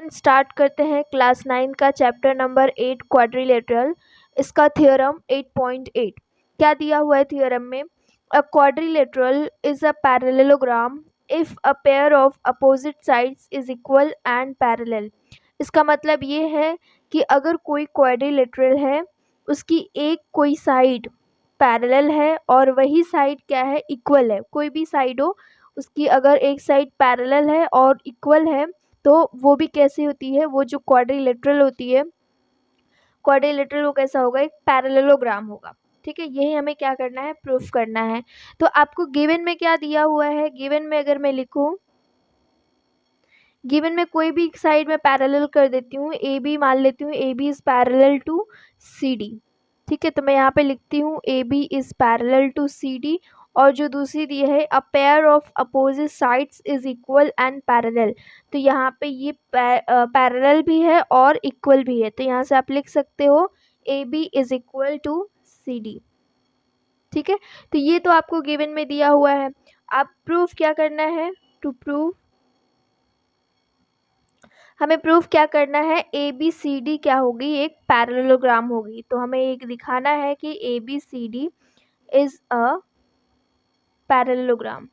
अपन start करते हैं class 9 का चैप्टर नंबर 8 क्वाड्रिलेटरल। इसका थ्योरम 8.8 क्या दिया हुआ है थ्योरम में? अ quadrilateral is a parallelogram if a pair of opposite sides is equal and parallel. इसका मतलब ये है कि अगर कोई क्वाड्रिलेटरल है, उसकी एक कोई साइड पैरेलल है और वही साइड क्या है, इक्वल है। कोई भी साइड हो, उसकी अगर एक साइड पैरेलल है और इक्वल है तो वो भी कैसी होती है, वो जो क्वाड्रिलेटरल होती है, क्वाड्रिलेटरल वो कैसा होगा, एक पैरेललोग्राम होगा। ठीक है, यही हमें क्या करना है, प्रूफ करना है। तो आपको गिवन में क्या दिया हुआ है, गिवन में अगर मैं लिखूं, गिवन में कोई भी साइड में पैरेलल कर देती हूँ, ए बी मान लेती हूँ, A B is parallel to C D. ठीक है, तो मैं यहाँ पे लिखती हूँ A B is parallel to C D, और जो दूसरी दी है a pair of opposite sides is equal and parallel. तो यहाँ पे ये पैरेलल भी है और इक्वल भी है, तो यहाँ से आप लिख सकते हो A B is equal to C D. ठीक है, तो ये तो आपको गिवन में दिया हुआ है। आप प्रूफ क्या करना है, टू प्रूव हमें प्रूफ क्या करना है, ए बी सी डी क्या होगी, एक पैरेललोग्राम होगी। तो हमें एक दिखाना है कि A B C D is a parallelogram.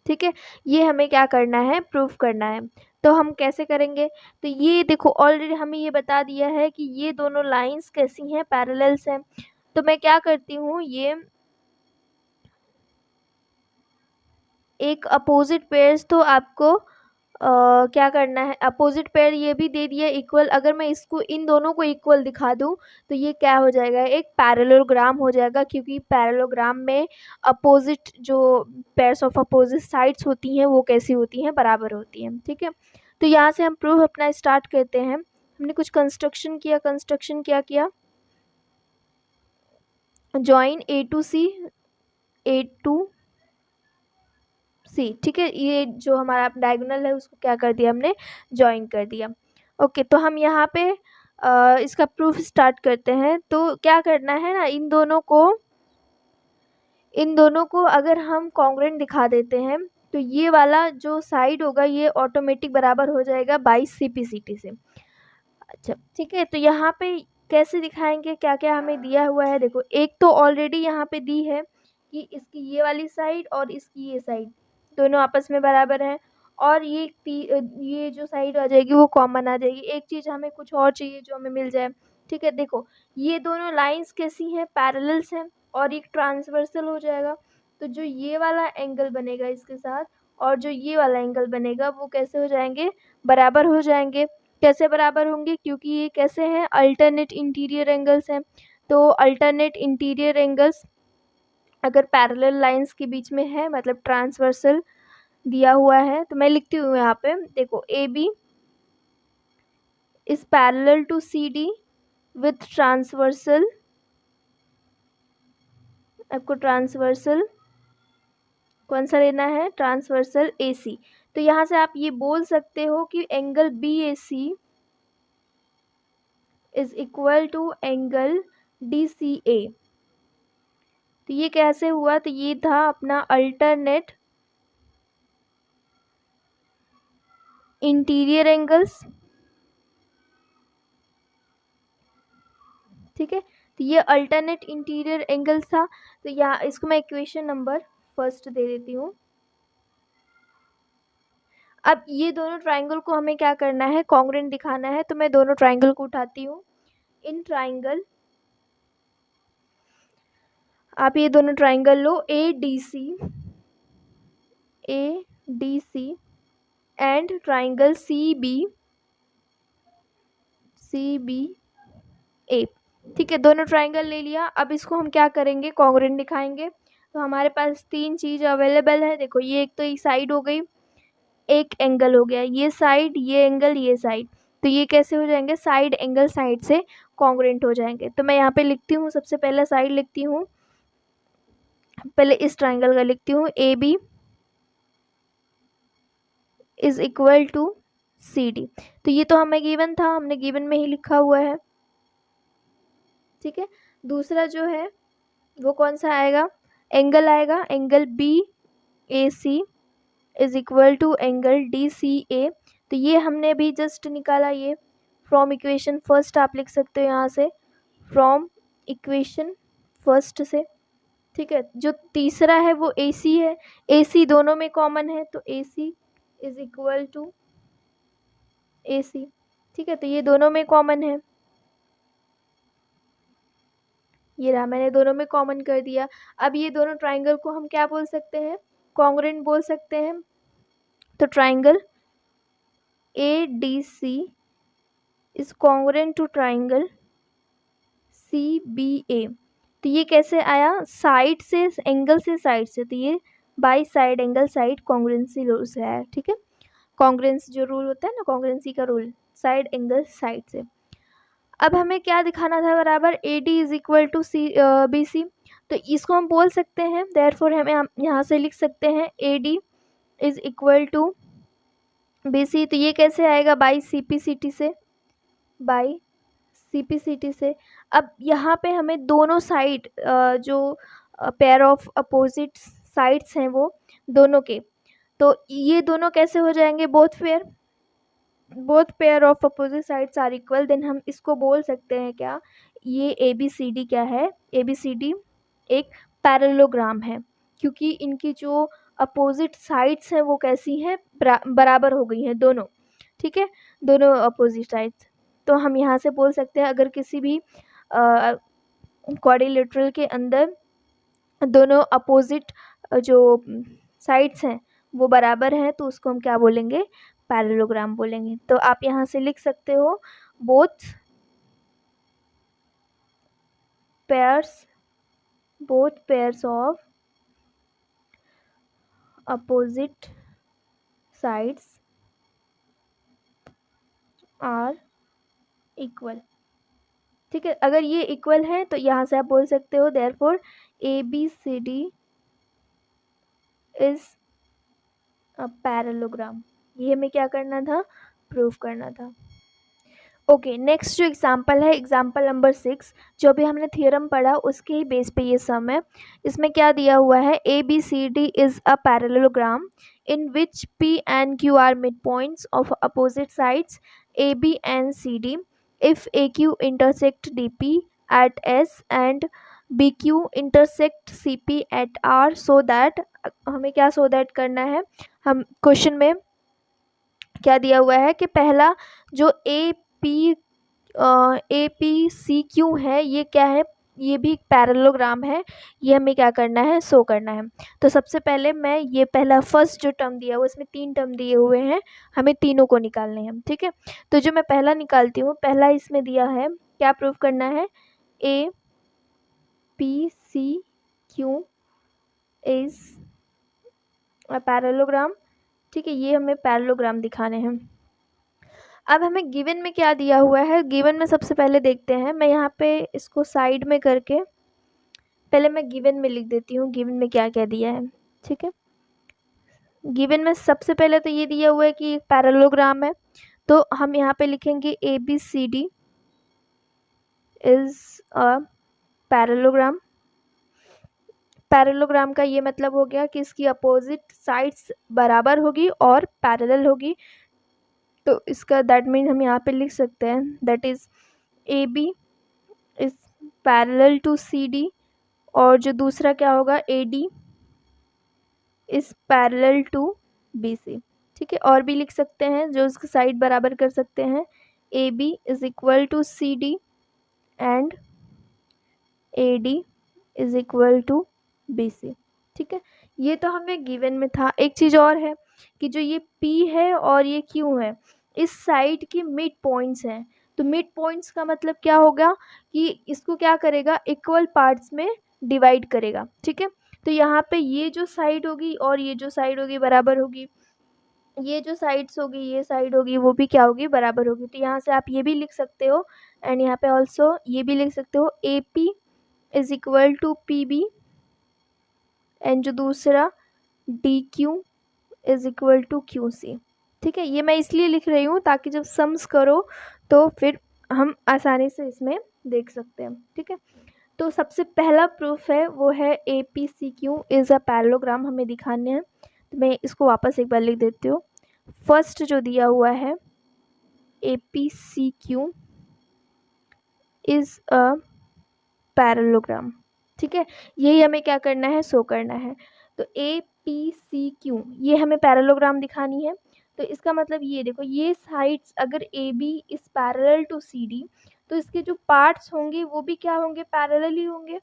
ठीक है, ये हमें क्या करना है, प्रूफ करना है। तो हम कैसे करेंगे, तो ये देखो ऑलरेडी हमें ये बता दिया है कि ये दोनों लाइंस कैसी हैं, पैरेलल्स हैं। तो मैं क्या करती हूँ, ये एक अपोजिट पेयर्स तो आपको क्या करना है, अपोजिट पेयर ये भी दे दिया इक्वल। अगर मैं इसको इन दोनों को इक्वल दिखा दूं तो ये क्या हो जाएगा, एक पैरेललोग्राम हो जाएगा, क्योंकि पैरेललोग्राम में अपोजिट जो पेयर्स ऑफ अपोजिट साइड्स होती हैं वो कैसी होती हैं, बराबर होती हैं। ठीक है, तो यहाँ से हम प्रूफ अपना स्टार्ट करते हैं। हमने कुछ कंस्ट्रक्शन किया, कंस्ट्रक्शन क्या किया, join A to C, A to C. ठीक है, ये जो हमारा डायगोनल है उसको क्या कर दिया, हमने ज्वाइन कर दिया। ओके, तो हम यहाँ पे इसका प्रूफ स्टार्ट करते हैं। तो क्या करना है ना, इन दोनों को अगर हम कॉन्ग्रुएंट दिखा देते हैं तो ये वाला जो साइड होगा ये ऑटोमेटिक बराबर हो जाएगा by C P C T से। अच्छा ठीक है, तो यहाँ पे कैसे दिखाएंगे, क्या क्या हमें दिया हुआ है, देखो एक तो ऑलरेडी यहाँ पे दी है कि इसकी ये वाली साइड और इसकी ये साइड दोनों आपस में बराबर हैं, और ये जो साइड आ जाएगी वो कॉमन आ जाएगी। एक चीज़ हमें कुछ और चाहिए जो हमें मिल जाए। ठीक है, देखो ये दोनों लाइंस कैसी हैं, पैरेलल्स हैं, और एक ट्रांसवर्सल हो जाएगा। तो जो ये वाला एंगल बनेगा इसके साथ और जो ये वाला एंगल बनेगा वो कैसे हो जाएंगे, बराबर हो जाएंगे। कैसे बराबर होंगे, क्योंकि ये कैसे हैं, अल्टरनेट इंटीरियर एंगल्स हैं। तो अल्टरनेट इंटीरियर एंगल्स अगर पैरेलल लाइंस के बीच में है, मतलब ट्रांसवर्सल दिया हुआ है, तो मैं लिखती हूँ यहाँ पे, देखो A B is parallel to C D with transversal, आपको ट्रांसवर्सल कौन सा लेना है, ट्रांसवर्सल ए सी। तो यहाँ से आप ये बोल सकते हो कि angle B A C is equal to angle D C A. तो ये कैसे हुआ, तो ये था अपना अल्टरनेट इंटीरियर एंगल्स। ठीक है, तो ये अल्टरनेट इंटीरियर एंगल्स था। तो यहाँ इसको मैं इक्वेशन नंबर फर्स्ट दे देती हूँ। अब ये दोनों ट्राइंगल को हमें क्या करना है, कॉन्ग्रुएंट दिखाना है। तो मैं दोनों ट्राइंगल को उठाती हूँ। इन ट्राइंगल आप ये दोनों ट्राइंगल लो, A D C and triangle C B A. ठीक है, दोनों ट्राइंगल ले लिया। अब इसको हम क्या करेंगे, कॉन्ग्रुएंट दिखाएंगे। तो हमारे पास तीन चीज़ अवेलेबल है। देखो ये एक तो एक साइड हो गई, एक एंगल हो गया, ये साइड, ये एंगल, ये साइड। तो ये कैसे हो जाएंगे, साइड एंगल साइड से कॉन्ग्रुएंट हो जाएंगे। तो मैं यहाँ पे लिखती हूँ, सबसे पहले साइड लिखती हूँ, पहले इस ट्राइंगल का लिखती हूँ, A B is equal to C D. तो ये तो हमें गिवन था, हमने गिवन में ही लिखा हुआ है। ठीक है, दूसरा जो है वो कौन सा आएगा, एंगल आएगा, angle B A C is equal to angle D C A. तो ये हमने अभी जस्ट निकाला, ये फ्रॉम इक्वेशन फर्स्ट आप लिख सकते हो यहाँ से, फ्रॉम इक्वेशन फर्स्ट से, ठीक है। जो तीसरा है वो AC है, AC दोनों में कॉमन है, तो AC is equal to AC, ठीक है। तो ये दोनों में कॉमन है, ये रहा, मैंने दोनों में कॉमन कर दिया। अब ये दोनों ट्राइंगल को हम क्या बोल सकते हैं, कॉन्ग्रुएंट बोल सकते हैं। तो triangle ADC is congruent to triangle CBA। तो ये कैसे आया, साइड से, एंगल से साइड से, तो ये by side angle side congruency rule से आया, ठीक है। कॉन्ग्रुएंस जो रूल होता है ना, कॉन्ग्रुएंसी का रूल, साइड एंगल साइड से। अब हमें क्या दिखाना था, बराबर AD is equal to BC। तो इसको हम बोल सकते हैं, देयरफॉर हमें यहाँ से लिख सकते हैं AD is equal to BC। तो ये कैसे आएगा, बाई CPCT से, बाई CPCT से। अब यहाँ पे हमें दोनों साइड जो पेयर ऑफ अपोजिट साइड्स हैं वो दोनों के, तो ये दोनों कैसे हो जाएंगे, both pair of opposite sides are equal. Then हम इसको बोल सकते हैं क्या, ये ABCD क्या है, ABCD एक पैरेललोग्राम है, क्योंकि इनकी जो अपोजिट साइड्स हैं वो कैसी हैं, बराबर हो गई हैं दोनों, ठीक है, दोनों अपोजिट साइड्स। तो हम यहाँ से बोल सकते हैं, अगर किसी भी क्वाड्रिलेटरल के अंदर दोनों अपोजिट जो साइड्स हैं वो बराबर हैं, तो उसको हम क्या बोलेंगे, पैरेललोग्राम बोलेंगे। तो आप यहाँ से लिख सकते हो, both pairs of opposite sides are equal, ठीक है। अगर ये इक्वल है तो यहाँ से आप बोल सकते हो, therefore ABCD is a parallelogram. ये हमें क्या करना था, प्रूफ करना था। ओके, नेक्स्ट जो एग्जांपल है, एग्जांपल नंबर 6, जो भी हमने थ्योरम पढ़ा उसके ही बेस पे ये सम है। इसमें क्या दिया हुआ है, ABCD is a parallelogram in which P and Q are mid points of opposite sides AB and CD if AQ intersect DP at S and BQ intersect CP at R, so that, हमें क्या so that करना है, हम question में क्या दिया हुआ है कि पहला जो APCQ है, ये क्या है, ये भी एक पैरेललोग्राम है, ये हमें क्या करना है, शो करना है। तो सबसे पहले मैं ये पहला फर्स्ट जो टर्म दिया हुआ, इसमें 3 टर्म दिए हुए हैं, हमें तीनों को निकालने हैं, ठीक है। तो जो मैं पहला निकालती हूँ, पहला इसमें दिया है, क्या प्रूफ करना है, APCQ इज अ पैरेललोग्राम, ठीक है। ये हमें पैरेललोग्राम दिखाने हैं। अब हमें गिवन में क्या दिया हुआ है, गिवन में सबसे पहले देखते हैं, मैं यहाँ पे इसको साइड में करके पहले मैं गिवन में लिख देती हूँ, गिवन में क्या क्या दिया है, ठीक है। गिवन में सबसे पहले तो ये दिया हुआ है कि एक पैरेललोग्राम है, तो हम यहाँ पे लिखेंगे ABCD is a parallelogram. Parallelogram का ये मतलब हो गया कि इसकी अपोजिट साइड्स बराबर होगी और पैरेलल होगी, तो इसका दैट मीन हम यहाँ पे लिख सकते हैं, that is AB is parallel to CD, और जो दूसरा क्या होगा, AD is parallel to BC, ठीक है। और भी लिख सकते हैं जो इसकी साइड बराबर कर सकते हैं, AB is equal to CD and AD is equal to BC, ठीक है। ये तो हमें गिवन में था। एक चीज़ और है कि जो ये P है और ये Q है, इस साइड के मिड पॉइंट्स हैं, तो मिड पॉइंट्स का मतलब क्या होगा कि इसको क्या करेगा, इक्वल पार्ट्स में डिवाइड करेगा, ठीक है। तो यहाँ पे ये जो साइड होगी और ये जो साइड होगी बराबर होगी, ये जो साइड्स होगी, ये साइड होगी, वो भी क्या होगी, बराबर होगी। तो यहाँ से आप ये भी लिख सकते हो, एंड यहाँ पे ऑल्सो ये भी लिख सकते हो, AP is equal to PB, and जो दूसरा DQ is equal to QC, ठीक है। ये मैं इसलिए लिख रही हूँ ताकि जब सम्स करो तो फिर हम आसानी से इसमें देख सकते हैं, ठीक है। तो सबसे पहला प्रूफ है वो है APCQ इज़ अ पैरेललोग्राम, हमें दिखाने हैं। तो मैं इसको वापस एक बार लिख देती हूँ, फर्स्ट जो दिया हुआ है APCQ इज़ अ पैरेललोग्राम, ठीक है। यही हमें क्या करना है, शो करना है। तो APCQ ये हमें पैरेललोग्राम दिखानी है। तो इसका मतलब ये देखो, ये साइड्स अगर AB is parallel to CD, तो इसके जो पार्ट्स होंगे वो भी क्या होंगे, पैरेलल ही होंगे।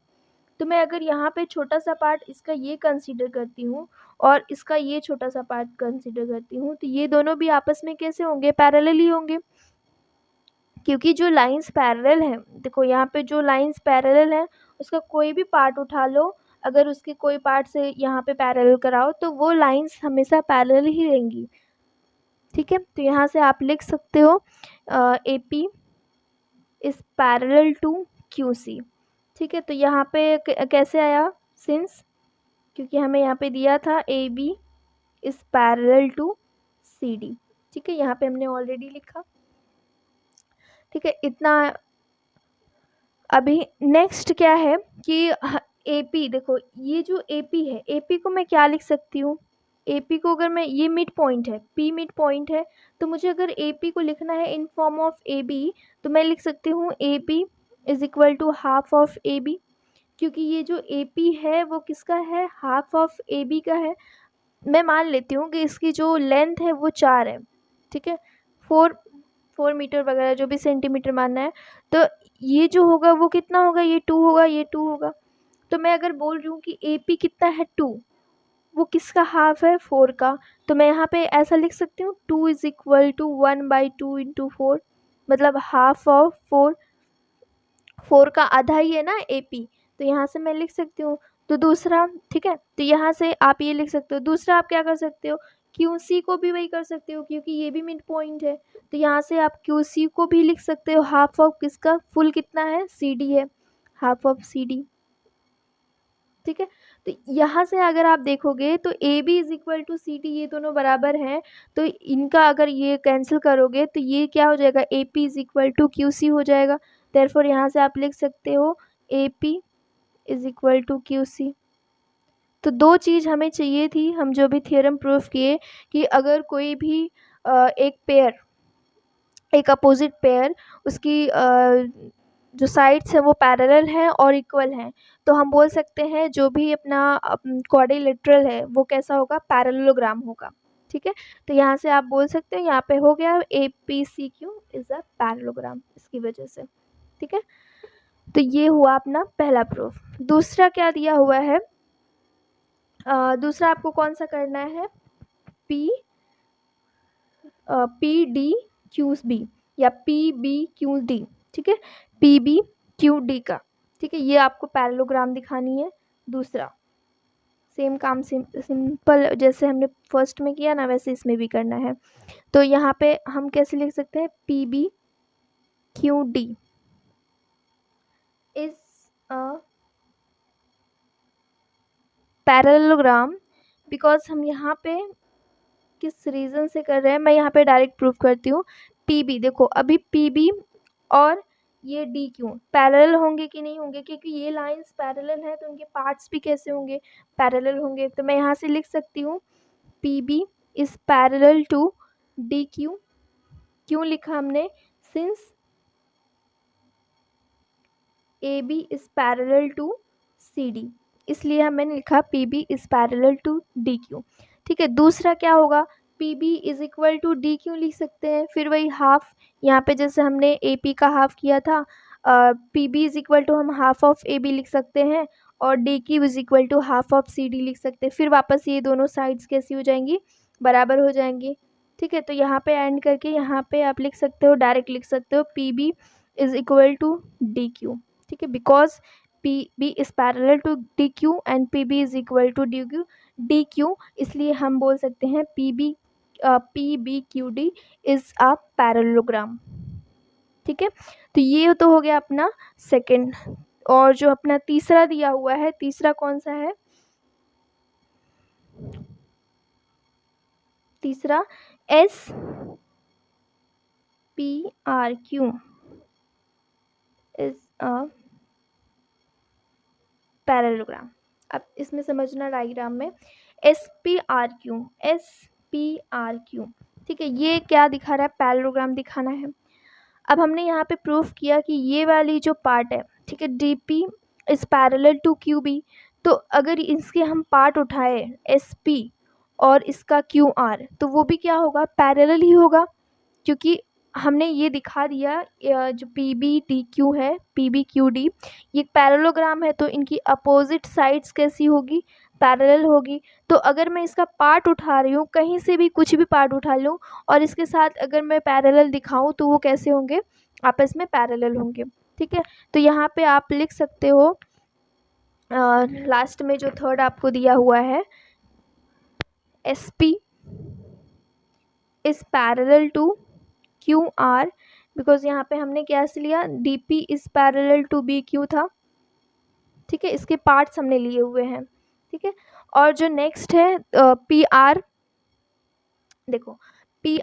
तो मैं अगर यहाँ पे छोटा सा पार्ट इसका ये कंसीडर करती हूँ और इसका ये छोटा सा पार्ट कंसीडर करती हूँ, तो ये दोनों भी आपस में कैसे होंगे, पैरेलल ही होंगे। क्योंकि जो लाइंस पैरेलल हैं, देखो यहाँ पे जो लाइंस पैरेलल हैं उसका कोई भी पार्ट उठा लो, अगर उसके कोई पार्ट से यहाँ पे पैरेलल कराओ तो वो लाइंस हमेशा पैरेलल ही रहेंगी, ठीक है। तो यहाँ से आप लिख सकते हो AP is parallel to QC, ठीक है। तो यहाँ पे कैसे आया, सिंस, क्योंकि हमें यहाँ पे दिया था AB is parallel to CD, ठीक है। यहाँ पे हमने ऑलरेडी लिखा, ठीक है। इतना। अभी नेक्स्ट क्या है कि AP, देखो ये जो AP है, AP को मैं क्या लिख सकती हूँ, AP को अगर मैं, ये मिड पॉइंट है, P मिड पॉइंट है, तो मुझे अगर AP को लिखना है इन फॉर्म ऑफ AB, तो मैं लिख सकती हूँ AP is equal to half of AB, क्योंकि ये जो AP है वो किसका है, हाफ ऑफ AB का है। मैं मान लेती हूँ कि इसकी जो लेंथ है वो 4 है, ठीक है, 4 मीटर वगैरह जो भी सेंटीमीटर मानना है। तो ये जो होगा वो कितना होगा, ये 2 होगा, ये 2 होगा। तो मैं अगर बोल रही हूँ कि AP कितना है 2, वो किसका हाफ है, 4 का। तो मैं यहाँ पे ऐसा लिख सकती हूँ 2 इज इक्वल टू 1/2 इंटू 4, मतलब हाफ ऑफ 4, 4 का आधा ही है ना AP, तो यहाँ से मैं लिख सकती हूँ। तो दूसरा, ठीक है, तो यहाँ से आप ये लिख सकते हो। दूसरा आप क्या कर सकते हो, QC को भी वही कर सकते हो, क्योंकि ये भी मिड पॉइंट है, तो यहाँ से आप QC को भी लिख सकते हो, हाफ ऑफ किसका, फुल कितना है, CD है, हाफ ऑफ CD, ठीक है। तो यहाँ से अगर आप देखोगे तो AB is equal to CD, ये दोनों बराबर हैं, तो इनका अगर ये कैंसिल करोगे तो ये क्या हो जाएगा, AP is equal to QC हो जाएगा। देयरफॉर यहाँ से आप लिख सकते हो AP is equal to QC। तो दो चीज़ हमें चाहिए थी, हम जो भी थ्योरम प्रूफ किए कि अगर कोई भी एक पेयर, एक अपोजिट पेयर, उसकी जो साइड्स हैं वो पैरेलल हैं और इक्वल हैं, तो हम बोल सकते हैं जो भी अपना क्वाड्रिलेटरल है वो कैसा होगा, पैरेललोग्राम होगा, ठीक है। तो यहाँ से आप बोल सकते हो, यहाँ पे हो गया APCQ इज़ अ पैरेललोग्राम, इसकी वजह से, ठीक है। तो ये हुआ अपना पहला प्रूफ। दूसरा क्या दिया हुआ है, दूसरा आपको कौन सा करना है, PDQB या PBQD, ठीक है, PBQD का, ठीक है। ये आपको पैरेललोग्राम दिखानी है। दूसरा सेम काम, सिंपल जैसे हमने फर्स्ट में किया ना, वैसे इसमें भी करना है। तो यहाँ पे हम कैसे लिख सकते हैं, PBQD is a parallelogram, because हम यहाँ पे किस रीज़न से कर रहे हैं, मैं यहाँ पे डायरेक्ट प्रूफ करती हूँ। PB, देखो अभी PB और ये DQ पैरेलल होंगे कि नहीं होंगे, क्योंकि ये लाइंस पैरेलल है तो उनके पार्ट्स भी कैसे होंगे, पैरेलल होंगे। तो मैं यहाँ से लिख सकती हूँ PB is parallel to DQ। क्यों लिखा हमने, since AB is parallel to CD, इसलिए मैंने लिखा PB is parallel to DQ, ठीक है। दूसरा क्या होगा, PB is equal to DQ लिख सकते हैं, फिर वही हाफ, यहाँ पे जैसे हमने AP का हाफ किया था, PB इज इक्वल टू हम हाफ ऑफ AB लिख सकते हैं, और DQ is equal to half of CD लिख सकते हैं। फिर वापस ये दोनों साइड्स कैसी हो जाएंगी, बराबर हो जाएंगी, ठीक है। तो यहाँ पे एंड करके यहाँ पे आप लिख सकते हो, डायरेक्ट लिख सकते हो PB is equal to DQ, ठीक है, because PB is parallel to DQ and PB is equal to DQ, इसलिए हम बोल सकते हैं PBQD इज अ पैरेललोग्राम, ठीक है। तो ये तो हो गया अपना सेकंड। और जो अपना तीसरा दिया हुआ है, तीसरा कौन सा है, तीसरा SPRQ इज अ पैरेललोग्राम। अब इसमें समझना डायग्राम में, SPRQ ठीक है, ये क्या दिखा रहा है, पैरेललोग्राम दिखाना है। अब हमने यहाँ पे प्रूफ किया कि ये वाली जो पार्ट है, ठीक है, D P is parallel to Q B. तो अगर इसके हम पार्ट उठाए एस पी और इसका क्यू आर, तो वो भी क्या होगा, पैरेलल ही होगा, क्योंकि हमने ये दिखा दिया जो पी बी डी क्यू है, पी बी क्यू डी, ये पैरेललोग्राम है, तो इनकी अपोजिट साइड्स कैसी होगी, पैरेलल होगी। तो अगर मैं इसका पार्ट उठा रही हूँ, कहीं से भी कुछ भी पार्ट उठा लूँ और इसके साथ अगर मैं पैरेलल दिखाऊँ, तो वो कैसे होंगे, आपस में पैरेलल होंगे। ठीक है, तो यहाँ पे आप लिख सकते हो लास्ट में जो थर्ड आपको दिया हुआ है, S P is parallel to Q R, because यहाँ पे हमने क्या से लिया, D P is parallel to B Q था। ठीक है, इसके पार्ट्स हमने लिए हुए हैं। ठीक है, और जो नेक्स्ट है पी आर, देखो P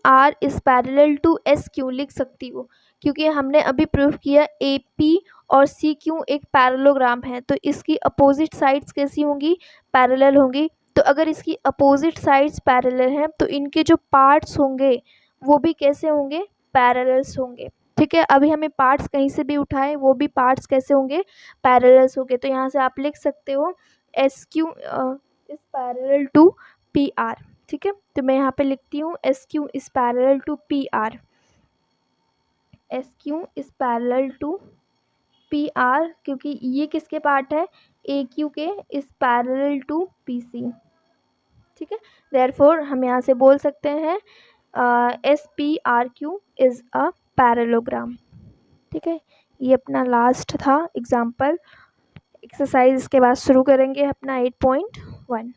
R is parallel to S Q लिख सकती हो, क्योंकि हमने अभी प्रूफ किया ए पी और सी क्यू एक पैरेललोग्राम है, तो इसकी अपोजिट साइड्स कैसी होंगी, पैरेलल होंगी। तो अगर इसकी अपोजिट साइड्स पैरेलल हैं, तो इनके जो पार्ट्स होंगे वो भी कैसे होंगे, पैरेलल्स होंगे। ठीक है, अभी हमें पार्ट्स कहीं से भी उठाए, वो भी पार्ट्स कैसे होंगे, पैरेलल्स होंगे। तो यहाँ से आप लिख सकते हो S Q is parallel to P R. ठीक है, तो मैं यहाँ पे लिखती हूँ S Q is parallel to P R, S Q is parallel to P R, क्योंकि ये किसके पार्ट है, ए क्यू के, is parallel to P C. ठीक है, देयरफॉर हम यहाँ से बोल सकते हैं S P R Q is a parallelogram. ठीक है, ये अपना लास्ट था एग्जाम्पल। एक्सरसाइज के बाद शुरू करेंगे अपना 8.1।